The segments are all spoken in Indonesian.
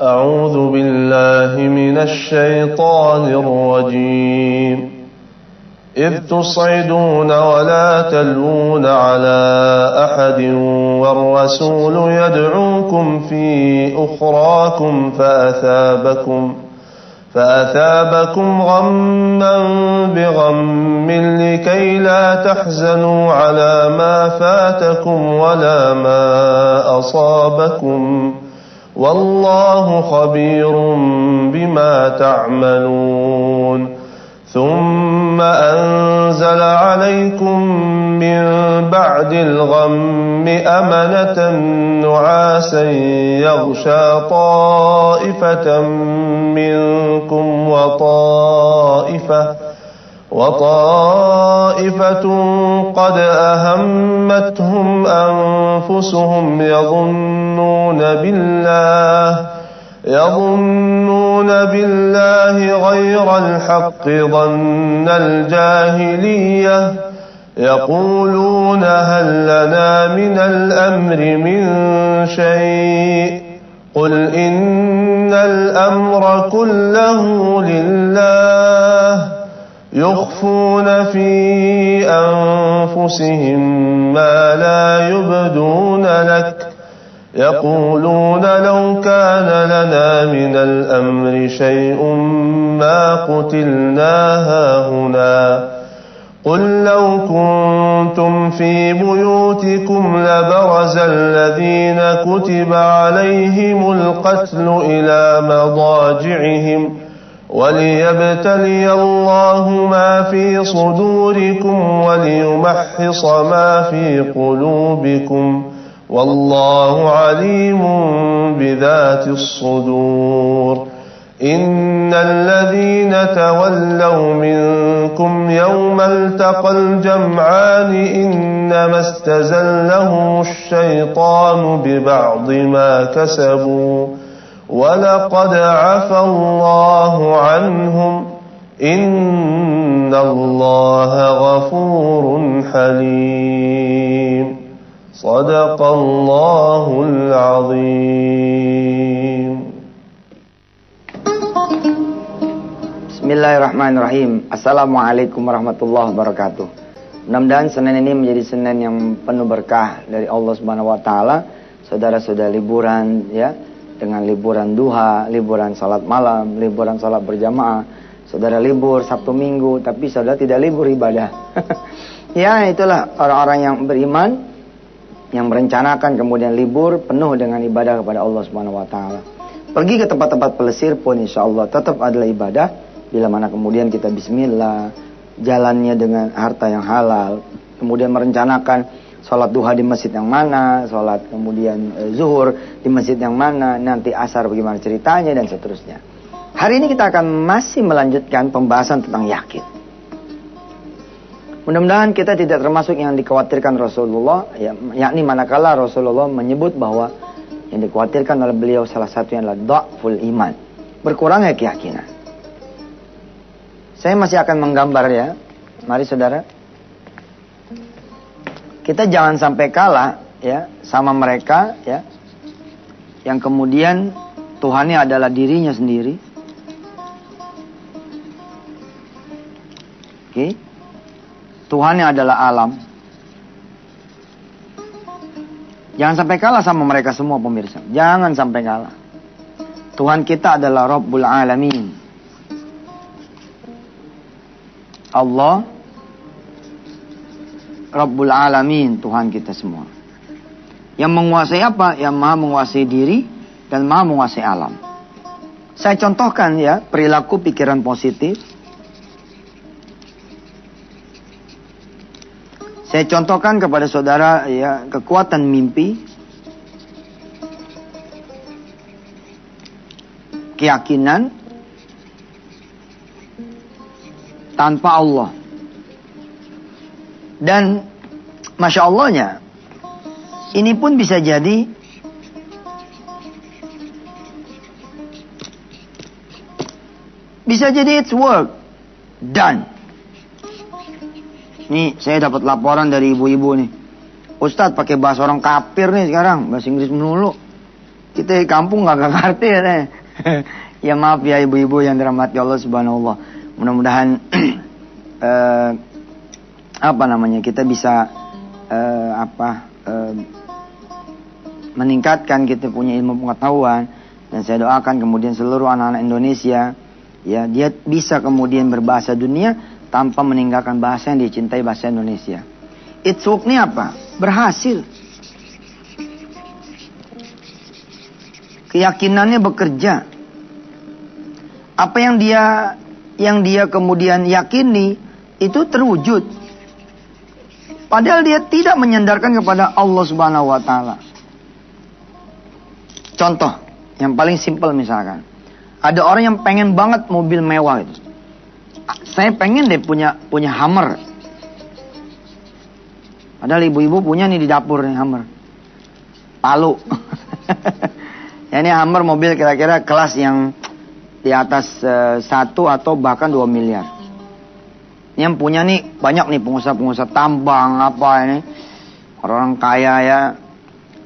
أعوذ بالله من الشيطان الرجيم إذ تصعدون ولا تلوون على أحد والرسول يدعوكم في أخراكم فأثابكم غما بغم لكي لا تحزنوا على ما فاتكم ولا ما أصابكم والله خبير بما تعملون ثم أنزل عليكم من بعد الغم أمنة نعاسا يغشى طائفة منكم وطائفة قد أهمتهم أنفسهم يظنون بالله غير الحق ظن الجاهلية يقولون هل لنا من الأمر من شيء قل إن الأمر كله لله يخفون في أنفسهم ما لا يبدون لك يقولون لو كان لنا من الأمر شيء ما قتلنا هاهنا قل لو كنتم في بيوتكم لبرز الذين كتب عليهم القتل إلى مضاجعهم وليبتلي الله ما في صدوركم وليمحص ما في قلوبكم والله عليم بذات الصدور إن الذين تولوا منكم يوم التقى الجمعان إنما استزلهم الشيطان ببعض ما كسبوا ولقد عفى الله عنهم إن الله غفور حليم صدق الله العظيم. Bismillahirrahmanirrahim. Assalamualaikum warahmatullahi wabarakatuh. Mudah-mudahan Senin ini menjadi Senin yang penuh berkah dari Allah Subhanahu wa taala. Saudara-saudara liburan ya, dengan liburan duha, liburan salat malam, liburan salat berjamaah. Saudara libur Sabtu Minggu, tapi saudara tidak libur ibadah. Ya, itulah orang-orang yang beriman yang merencanakan kemudian libur penuh dengan ibadah kepada Allah Subhanahu wa taala. Pergi ke tempat-tempat pelesir pun insyaallah tetap adalah ibadah bila mana kemudian kita bismillah, jalannya dengan harta yang halal, kemudian merencanakan sholat duha di masjid yang mana, sholat kemudian zuhur di masjid yang mana, nanti asar bagaimana ceritanya dan seterusnya. Hari ini kita akan masih melanjutkan pembahasan tentang yakin. Mudah-mudahan kita tidak termasuk yang dikhawatirkan Rasulullah, yakni manakala Rasulullah menyebut bahwa yang dikhawatirkan oleh beliau salah satunya adalah dha'ful iman, berkurangnya keyakinan. Saya masih akan menggambar ya. Mari saudara. Kita jangan sampai kalah ya sama mereka ya, yang kemudian Tuhannya adalah dirinya sendiri. Oke. Tuhannya adalah alam. Jangan sampai kalah sama mereka semua pemirsa. Jangan sampai kalah. Tuhan kita adalah Rabbul Alamin. Allah Rabbul Alamin, Tuhan kita semua. Yang menguasai apa? Yang maha menguasai diri dan maha menguasai alam. Saya contohkan ya, perilaku pikiran positif. Saya contohkan kepada saudara ya, kekuatan mimpi, keyakinan tanpa Allah. Dan Masya Allahnya, ini pun bisa jadi it's work done. Nih, saya dapat laporan dari ibu-ibu nih. Ustadz pakai bahasa orang kafir nih sekarang, bahasa Inggris melulu. Kita di kampung nggak ngerti ya. Ya maaf ya ibu-ibu yang dirahmati Allah Subhanahu wa. Mudah-mudahan kita bisa meningkatkan kita punya ilmu pengetahuan, dan saya doakan kemudian seluruh anak-anak Indonesia ya dia bisa kemudian berbahasa dunia tanpa meninggalkan bahasa yang dicintai, bahasa Indonesia. It's work-nya apa? Berhasil. Keyakinannya bekerja. Apa yang dia kemudian yakini itu terwujud. Padahal dia tidak menyandarkan kepada Allah Subhanahu wa taala. Contoh yang paling simpel misalkan, ada orang yang pengen banget mobil mewah itu. Saya pengen deh punya Hummer. Padahal ibu-ibu punya nih di dapur nih Hummer. Palu. Ya, ini Hummer mobil kira-kira kelas yang di atas 1 atau bahkan 2 miliar. Ini yang punya nih banyak nih pengusaha-pengusaha tambang apa ini. Orang kaya ya.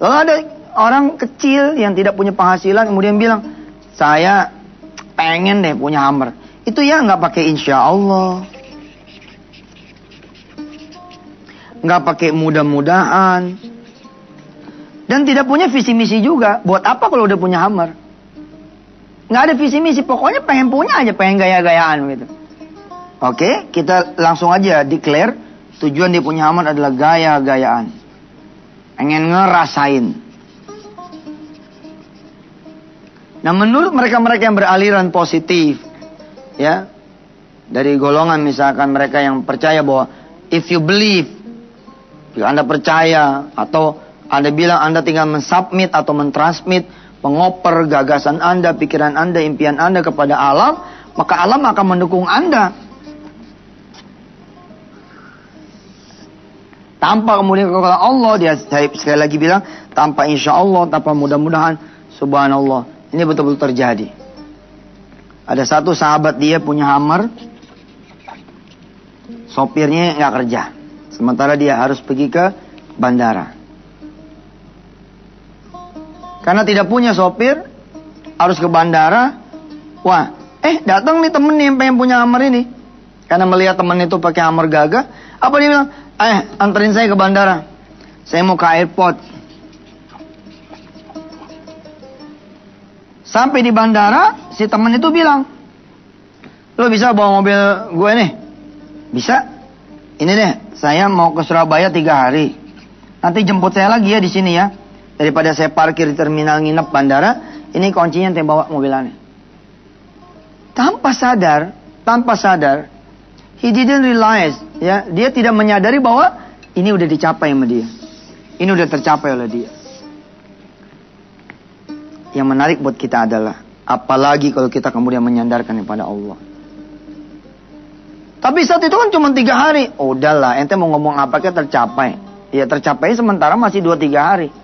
Lalu ada orang kecil yang tidak punya penghasilan kemudian bilang, saya pengen deh punya Hummer. Itu ya nggak pakai insya Allah. Nggak pakai mudah-mudahan. Dan tidak punya visi misi juga. Buat apa kalau udah punya Hummer? Nggak ada visi misi. Pokoknya pengen punya aja, pengen gaya-gayaan gitu. Oke, kita langsung aja declare tujuan dia punya Hummer adalah gaya-gayaan. Pengen ngerasain. Nah, menurut mereka-mereka yang beraliran positif, ya, dari golongan misalkan mereka yang percaya bahwa if you believe, jika Anda percaya atau Anda bilang Anda tinggal mensubmit atau mentransmit, mengoper gagasan Anda, pikiran Anda, impian Anda kepada alam, maka alam akan mendukung Anda. Tanpa kemudian kepada Allah, dia sekali lagi bilang, tanpa insya Allah, tanpa mudah-mudahan, subhanallah. Ini betul-betul terjadi. Ada satu sahabat dia punya Hummer, sopirnya nggak kerja. Sementara dia harus pergi ke bandara. Karena tidak punya sopir, harus ke bandara. Wah, datang nih temen yang pengen punya Hummer ini. Karena melihat temen itu pakai Hummer gagah, apa dia bilang? Anterin saya ke bandara. Saya mau ke airport. Sampai di bandara, si teman itu bilang, lo bisa bawa mobil gue nih? Bisa. Ini deh, saya mau ke Surabaya 3 hari. Nanti jemput saya lagi ya di sini ya. Daripada saya parkir di terminal nginep bandara, ini kuncinya yang bawa mobilannya. Tanpa sadar, he didn't realize, ya, dia tidak menyadari bahwa ini udah dicapai sama dia. Ini udah tercapai oleh dia. Yang menarik buat kita adalah, apalagi kalau kita kemudian menyandarkan kepada Allah. Tapi saat itu kan cuma 3 hari. Udahlah, ente mau ngomong apa ke tercapai. Ya tercapai sementara masih 2-3 hari.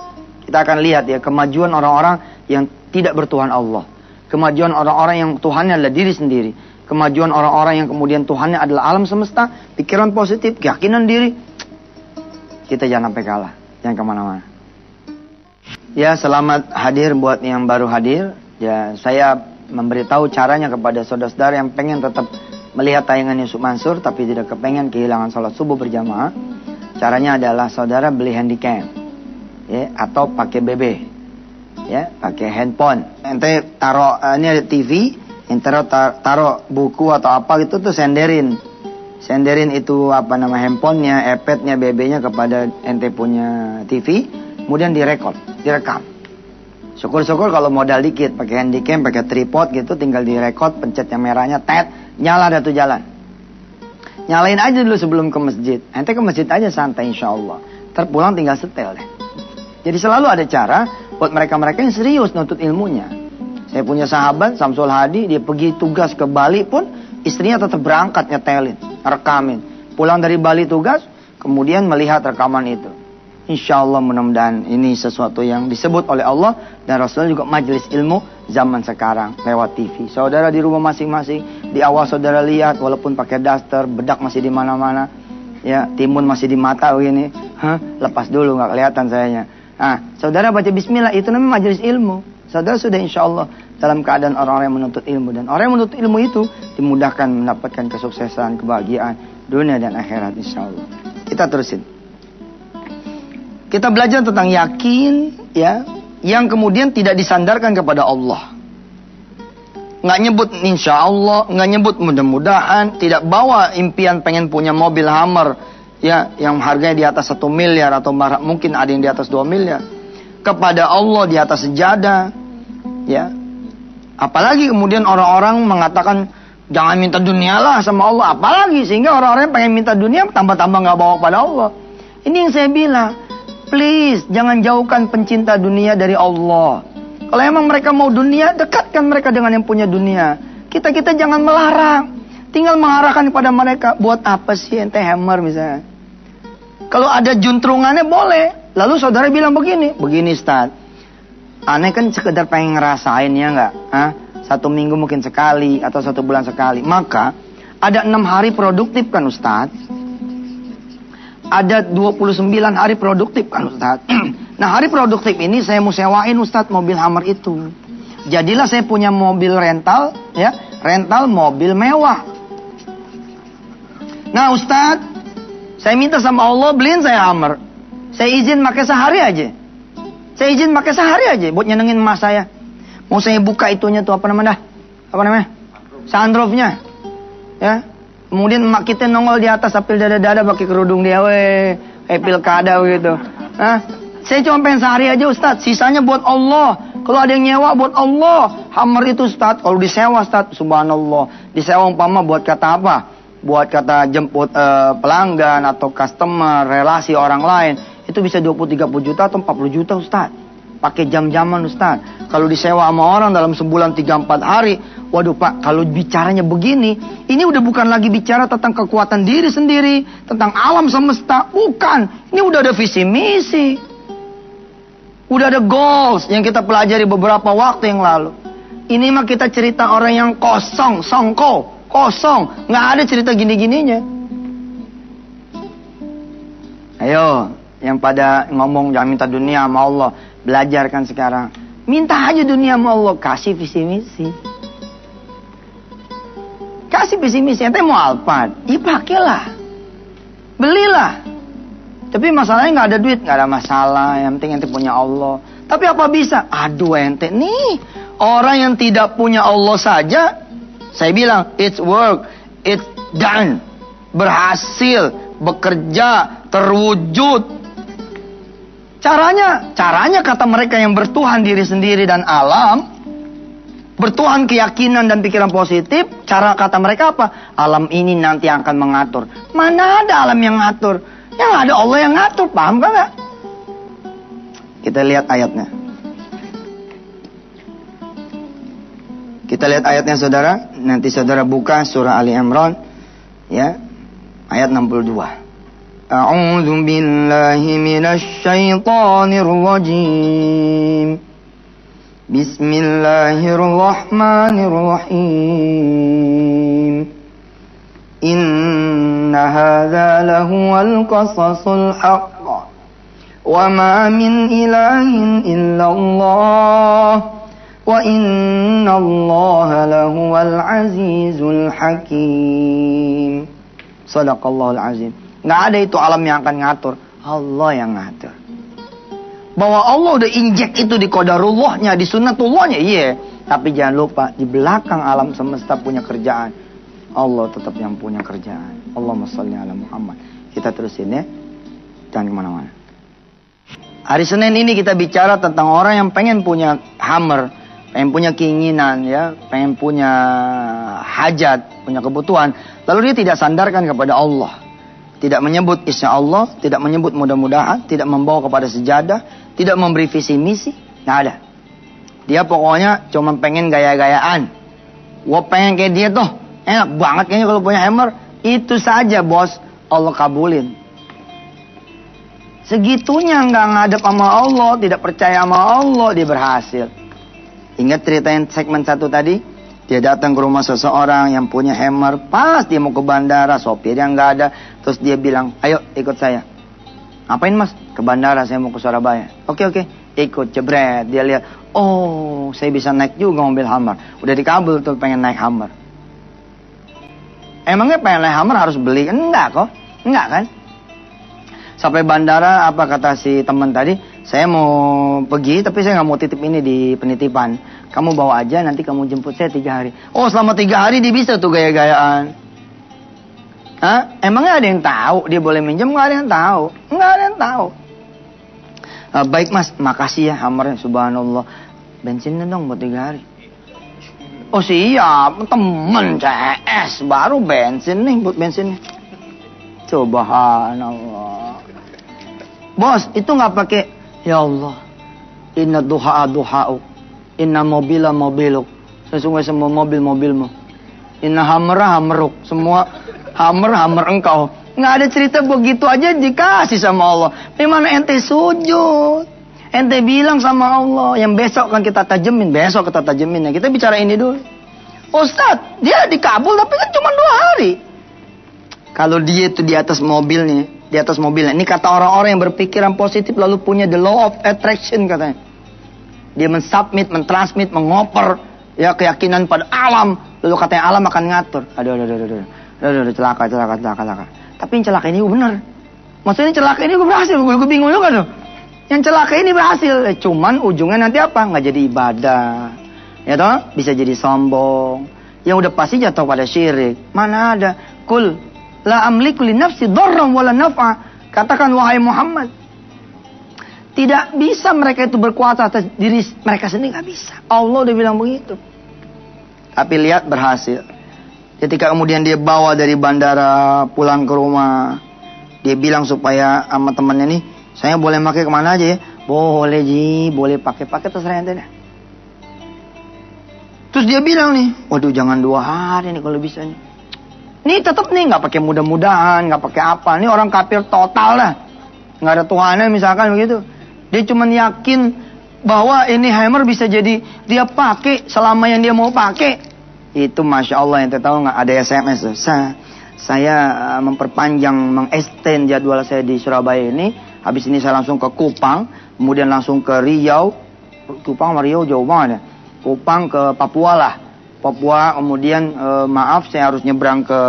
Kita akan lihat ya kemajuan orang-orang yang tidak bertuhan Allah. Kemajuan orang-orang yang Tuhannya adalah diri sendiri. Kemajuan orang-orang yang kemudian Tuhannya adalah alam semesta. Pikiran positif, keyakinan diri. Kita jangan sampai kalah. Jangan kemana-mana. Ya, selamat hadir buat yang baru hadir. Ya, saya memberitahu caranya kepada saudara-saudara yang pengen tetap melihat tayangan Yusuf Mansur tapi tidak kepengen kehilangan sholat subuh berjamaah. Caranya adalah saudara beli handycam, ya, atau pakai BB, ya, pakai handphone. Ente taruh ini ada TV, ente taruh buku atau apa gitu tuh senderin itu handphonenya, iPadnya, BB-nya kepada ente punya TV, kemudian direkam. Syukur-syukur kalau modal dikit, pakai handycam, pakai tripod gitu, tinggal direkod, pencet yang merahnya, nyala dah tuh jalan. Nyalain aja dulu sebelum ke masjid. Ente ke masjid aja santai insya Allah. Terpulang tinggal setel deh. Jadi selalu ada cara buat mereka-mereka yang serius nuntut ilmunya. Saya punya sahabat, Samsul Hadi, dia pergi tugas ke Bali pun, istrinya tetap berangkat nyetelin, rekamin. Pulang dari Bali tugas, kemudian melihat rekaman itu. Insya Allah mudah-mudahan ini sesuatu yang disebut oleh Allah dan Rasulullah juga majelis ilmu zaman sekarang lewat TV. Saudara di rumah masing-masing, di awal saudara lihat walaupun pakai daster, bedak masih di mana-mana, ya, timun masih di mata begini, lepas dulu nggak kelihatan sayanya. Nah, saudara baca Bismillah itu namanya majelis ilmu. Saudara sudah insya Allah dalam keadaan orang-orang yang menuntut ilmu. Dan orang yang menuntut ilmu itu dimudahkan mendapatkan kesuksesan, kebahagiaan dunia dan akhirat insya Allah. Kita terusin. Kita belajar tentang yakin, ya, yang kemudian tidak disandarkan kepada Allah. Nggak nyebut insya Allah, nggak nyebut mudah-mudahan, tidak bawa impian pengen punya mobil Hummer, ya, yang harganya di atas 1 miliar atau mungkin ada yang di atas 2 miliar. Kepada Allah di atas sejadah, ya. Apalagi kemudian orang-orang mengatakan jangan minta dunia lah sama Allah. Apalagi sehingga orang-orang pengen minta dunia tambah-tambah nggak bawa kepada Allah. Ini yang saya bilang. Please, jangan jauhkan pencinta dunia dari Allah. Kalau emang mereka mau dunia, dekatkan mereka dengan yang punya dunia. Kita jangan melarang. Tinggal mengarahkan kepada mereka. Buat apa sih ente Hummer misalnya? Kalau ada juntrungannya boleh. Lalu saudara bilang begini Ustaz. Aneh kan sekedar pengen ngerasain, ya nggak? 1 minggu mungkin sekali atau 1 bulan sekali. Maka ada 6 hari produktif kan Ustaz? Ada 29 hari produktif kan Ustaz. Nah, hari produktif ini saya mau sewain Ustaz mobil Hummer itu. Jadilah saya punya mobil rental, ya, rental mobil mewah. Nah Ustaz, saya minta sama Allah beliin saya Hummer. Saya izin pakai sehari aja. Saya izin pakai sehari aja buat nyenengin emas saya. Mau saya buka itunya tuh apa namanya? Sunroofnya. Ya. Kemudian emak kita nongol di atas sambil dada-dada pakai kerudung dia, kayak pilkada gitu. Saya cuma pengen sehari aja Ustaz, sisanya buat Allah. Kalau ada yang nyewa buat Allah. Hummer itu Ustaz, kalau disewa Ustaz, subhanallah. Disewa umpama buat kata apa? Buat kata jemput pelanggan atau customer, relasi orang lain. Itu bisa 20-30 juta atau 40 juta Ustaz. Pakai jam-jaman Ustaz. Kalau disewa sama orang dalam sebulan 3-4 hari. Waduh Pak, kalau bicaranya begini, ini udah bukan lagi bicara tentang kekuatan diri sendiri, tentang alam semesta, bukan. Ini udah ada visi misi. Udah ada goals yang kita pelajari beberapa waktu yang lalu. Ini mah kita cerita orang yang kosong, kosong, nggak ada cerita gini-gininya. Ayo, yang pada ngomong jangan minta dunia sama Allah, belajarkan sekarang. Minta aja dunia sama Allah, kasih visi misi. Kasih visi misi, ente mau Alphard, dipakailah, belilah. Tapi masalahnya nggak ada duit, nggak ada masalah. Yang penting ente punya Allah. Tapi apa bisa? Aduh ente nih, orang yang tidak punya Allah saja, saya bilang it's work, it's done, berhasil, bekerja, terwujud. Caranya kata mereka yang bertuhan diri sendiri dan alam. Bertuhan keyakinan dan pikiran positif. Cara kata mereka apa? Alam ini nanti akan mengatur. Mana ada alam yang ngatur? Yang ada Allah yang ngatur. Paham kan gak? Kita lihat ayatnya. Kita lihat ayatnya saudara. Nanti saudara buka surah Ali Imran, ya, ayat 62. A'udzu billahi minasy syaithanir rajim. Bismillahirrahmanirrahim. Inna hadza lahuwal qasasul haqq. Wa ma min ilahin illallah. Wa innallaha lahuwal azizul hakim. Shadaqallahul azim. Nggak ada itu alam yang akan ngatur. Allah yang ngatur. Bahwa Allah udah injek itu di qadarullahnya, di sunnatullahnya, iya. Tapi jangan lupa, di belakang alam semesta punya kerjaan. Allah tetap yang punya kerjaan. Allahumma sholli ala Muhammad. Kita terusin ya. Jangan kemana-mana. Hari Senin ini kita bicara tentang orang yang pengen punya Hummer, pengen punya keinginan, ya, pengen punya hajat, punya kebutuhan. Lalu dia tidak sandarkan kepada Allah. Tidak menyebut insya Allah, tidak menyebut mudah-mudahan, tidak membawa kepada sejadah, tidak memberi visi misi, nggak ada. Dia pokoknya cuma pengen gaya-gayaan. Wah pengen kayak dia tuh, enak banget kayaknya kalau punya Hummer. Itu saja bos, Allah kabulin. Segitunya nggak ngadep sama Allah, tidak percaya sama Allah, dia berhasil. Ingat ceritain segmen 1 tadi? Dia datang ke rumah seseorang yang punya Hummer. Pas dia mau ke bandara, sopirnya nggak ada. Terus dia bilang, ayo ikut saya. Ngapain mas? Ke bandara, saya mau ke Surabaya. Oke. Ikut jebret. Dia lihat, oh saya bisa naik juga mobil Hummer. Udah dikabul tuh pengen naik Hummer. Emangnya pengen naik Hummer harus beli? Enggak kok. Enggak kan? Sampai bandara, apa kata si teman tadi, saya mau pergi tapi saya nggak mau titip ini di penitipan. Kamu bawa aja, nanti kamu jemput saya 3 hari. Oh selama 3 hari dia bisa tuh gaya-gayaan. Hah? Emangnya ada yang tahu dia boleh minjem? Nggak ada yang tahu. Nggak ada yang tahu. Baik mas, makasih ya Hummernya, subhanallah. Bensinnya dong buat 3 hari. Oh siap, temen CS baru bensin nih buat bensinnya. Subhanallah. Bos, itu nggak pakai ya Allah. Inna duha duha'u. Inna mobila mobiluk. Sesungguhnya semua mobil-mobilmu. Inna hamra hamruk. Semua hammer engkau. Nggak ada cerita begitu aja dikasih sama Allah. Dimana ente sujud. Ente bilang sama Allah. Yang besok kan kita tajemin. Besok kita tajemin. Nah, kita bicara ini dulu. Ustadz, dia dikabul tapi kan cuma 2 hari. Kalau dia itu di atas mobilnya. Di atas mobilnya. Ini kata orang-orang yang berpikiran positif. Lalu punya the law of attraction katanya. Dia mensubmit, mentransmit, mengoper. Ya keyakinan pada alam. Lalu katanya alam akan ngatur. Aduh, celaka. Tapi yang celaka ini benar. Maksudnya celaka ini gue berhasil. Gue bingung juga tuh. Yang celaka ini berhasil. Cuman ujungnya nanti apa? Nggak jadi ibadah. Ya toh? Bisa jadi sombong. Yang udah pasti jatuh pada syirik. Mana ada? Kul la amliku li nafsi dharran wala naf'a. Katakan wahai Muhammad. Tidak bisa mereka itu berkuasa atas diri mereka sendiri. Nggak bisa. Allah udah bilang begitu. Tapi lihat berhasil. Ketika kemudian dia bawa dari bandara pulang ke rumah. Dia bilang supaya sama temannya nih. Saya boleh pakai kemana aja ya? Boleh Ji. Boleh pakai terserah ente deh. Terus dia bilang nih. Waduh jangan 2 hari nih kalau bisa nih. Ini tetap nih nggak pakai mudah-mudahan. Nggak pakai apa. Ini orang kafir total lah. Nggak ada Tuhannya misalkan begitu. Dia cuma yakin bahwa ini hammer bisa jadi dia pakai selama yang dia mau pakai. Itu Masya Allah, yang tahu nggak ada SMS tuh. Saya memperpanjang, mengextend jadwal saya di Surabaya ini. Habis ini saya langsung ke Kupang, kemudian langsung ke Riau. Kupang sama Riau jauh banget ya. Kupang ke Papua lah. Papua, kemudian maaf saya harus nyebrang ke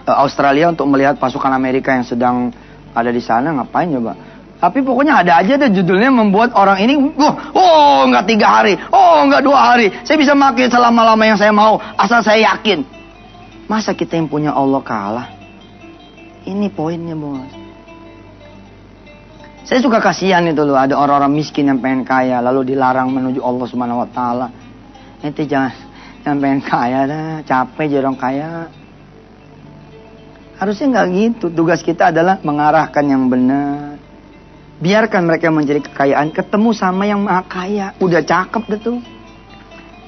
Australia untuk melihat pasukan Amerika yang sedang ada di sana. Ngapain coba? Tapi pokoknya ada aja deh judulnya membuat orang ini, oh nggak 3 hari, oh nggak 2 hari. Saya bisa pakai selama-lama yang saya mau, asal saya yakin. Masa kita yang punya Allah kalah? Ini poinnya bos. Saya suka kasihan itu loh, ada orang-orang miskin yang pengen kaya, lalu dilarang menuju Allah Subhanahu Wa Taala. Nanti jangan pengen kaya dah, capek jadi orang kaya. Harusnya nggak gitu. Tugas kita adalah mengarahkan yang benar. Biarkan mereka mencari kekayaan, ketemu sama yang maha kaya. Udah cakep deh tuh.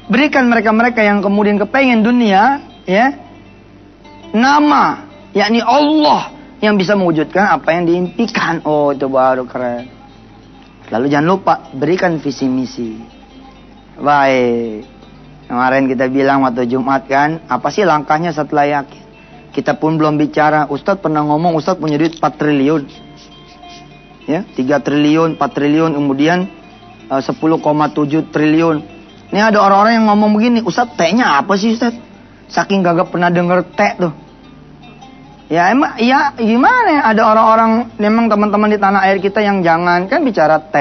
Berikan mereka-mereka yang kemudian kepengen dunia, ya, nama, yakni Allah yang bisa mewujudkan apa yang diimpikan. Oh, itu baru keren. Lalu jangan lupa, berikan visi misi. Baik. Kemarin kita bilang waktu Jumat kan, apa sih langkahnya setelah yakin? Kita pun belum bicara. Ustadz pernah ngomong, Ustadz punya duit 4 triliun. Ya, 3 triliun, 4 triliun, kemudian 10,7 triliun. Ini ada orang-orang yang ngomong begini, Ustadz T-nya apa sih Ustadz? Saking gak pernah denger T tuh. Ya emang, ya gimana ya, ada orang-orang, memang teman-teman di tanah air kita yang jangan kan bicara T.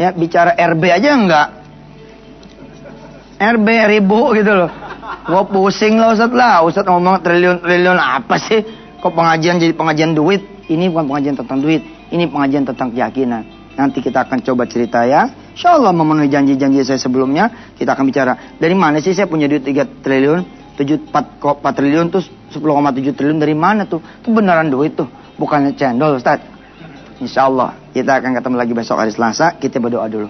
Ya, bicara RB aja enggak. RB ribu gitu loh. Gua pusing lah Ustadz ngomong triliun apa sih? Kok pengajian jadi pengajian duit? Ini bukan pengajian tentang duit. Ini pengajian tentang keyakinan. Nanti kita akan coba cerita ya. Insya Allah memenuhi janji-janji saya sebelumnya. Kita akan bicara. Dari mana sih saya punya duit 3 triliun? 4 triliun tuh 10,7 triliun dari mana tuh? Itu beneran duit tuh. Bukannya cendol Ustaz. Insya Allah. Kita akan ketemu lagi besok hari Selasa. Kita berdoa dulu.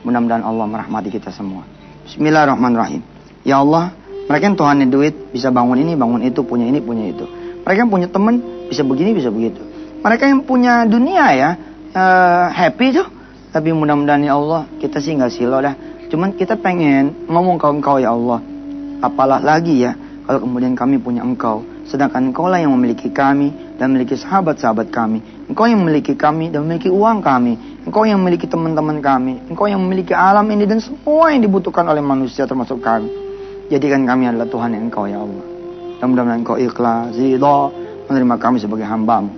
Mudah-mudahan Allah merahmati kita semua. Bismillahirrahmanirrahim. Ya Allah. Mereka yang Tuhannya duit. Bisa bangun ini, bangun itu. Punya ini, punya itu. Mereka yang punya teman. Bisa begini, bisa begitu. Mereka yang punya dunia ya, happy tuh. Tapi mudah-mudahan ya Allah, kita sih nggak silau dah. Cuman kita pengen ngomong ke Engkau ya Allah. Apalah lagi ya, kalau kemudian kami punya Engkau. Sedangkan Engkau lah yang memiliki kami dan memiliki sahabat-sahabat kami. Engkau yang memiliki kami dan memiliki uang kami. Engkau yang memiliki teman-teman kami. Engkau yang memiliki alam ini dan semua yang dibutuhkan oleh manusia termasuk kami. Jadikan kami adalah Tuhan yang Engkau ya Allah. Dan mudah-mudahan Engkau ikhlas, ridha, menerima kami sebagai hamba-Mu.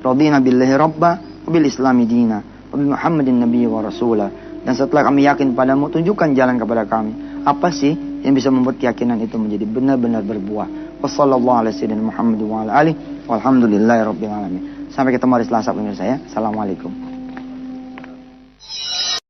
Radina billahi rabba, bil islami dina, bil Muhammadin nabiyyi wa rasulah. Dan setelah kami yakin padamu, tunjukkan jalan kepada kami. Apa sih yang bisa membuat keyakinan itu menjadi benar-benar berbuah? Wassallallahu ala sayyidina Muhammad wa ala alihi walhamdulillahi rabbil alamin. Sampai ketemu hari Selasa pemirsa ya. Assalamualaikum.